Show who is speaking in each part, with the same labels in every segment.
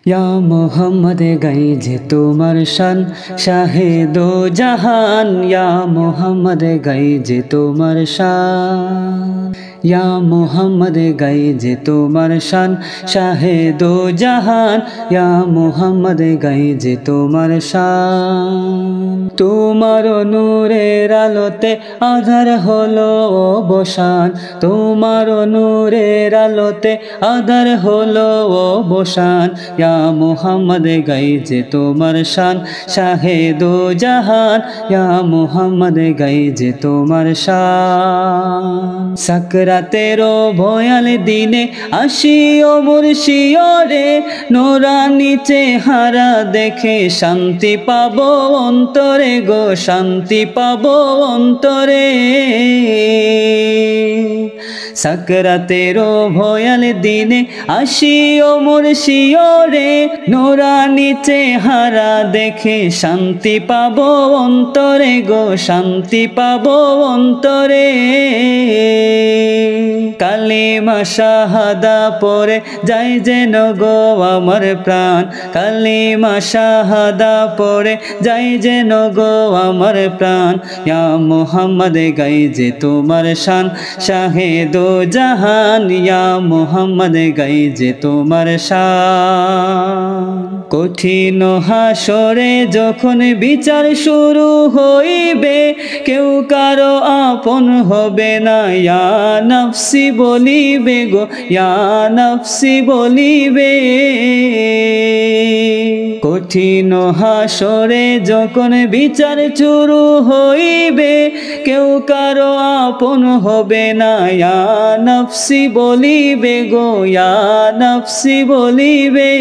Speaker 1: या मोहम्मद गाई जे তোমার শান শাহে দো জাহান या मोहम्मद गाई जे তোমার শান या मोहम्मद गाई जे তোমার শান শাহে দো জাহান या मोहम्मद गाई जे তোমার শান তোমার নূরের আলোতে আধার হলো অবসান তোমার নূরের আলোতে আধার হলো অবসান या मोहम्मद गाई जे তোমার শান শাহে দো জাহান या मोहम्मद गाई जे তোমার শান সাকরাতেরও ভয়াল দিনে আসিও মুর্শিদরে নোরানি চেহারা দেখে শান্তি পাবো অন্তরে গো শান্তি পাবো অন্তরে সাকরাতেরও ভয়াল দিনে আসিও মুর্শিদরে নোরানি চেহারা দেখে শান্তি পাবো অন্তরে গো শান্তি পাবো অন্তরে কালিমা শাহাদা পড়ে যাই যেন গো আমার প্রাণ কালিমা শাহাদা পড়ে যাই যেন গো আমার প্রাণ ইয়া মোহাম্মদ গাই যে তোমার শান শাহে দো জাহান ইয়া মোহাম্মদ গাই যে তোমার শান কঠিন হাসরে যখন বিচার শুরু হইবে কেউ কারো আপন হবে না ইয়া নফসি বলিবে গো ইয়া নফসি বলিবে কঠিন হাসরে যখন বিচার শুরু হইবে কেউ কারো আপন হবে না ইয়া নফসি বলিবে গো ইয়া নফসি বলিবে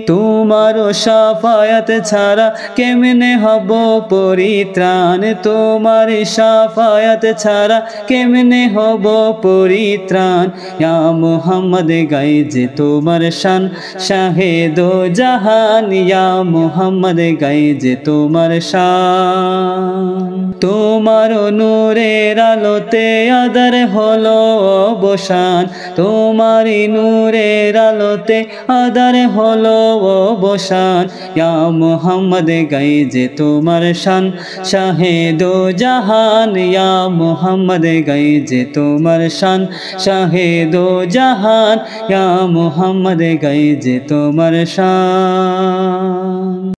Speaker 1: তোমারও শাফায়াত ছাড়া কেমনে হব পরিত্রাণ তোমার শাফায়াত ছাড়া কেমনে হব পরিত্রাণ ইয়া মোহাম্মদ গাই যে তোমার শান শাহে দো জাহান ইয়া মোহাম্মদ গাই যে তোমার শান তোমার নূরের আলোতে আধার হলো অবসান তোমার নূরের আলোতে আধার হলো অবসান ইয়া মোহাম্মদ গাই যে তোমার শান শাহে দো জাহান ইয়া মোহাম্মদ গাই যে তোমার শান শাহে দো জাহান ইয়া মোহাম্মদ গাই যে তোমার শান।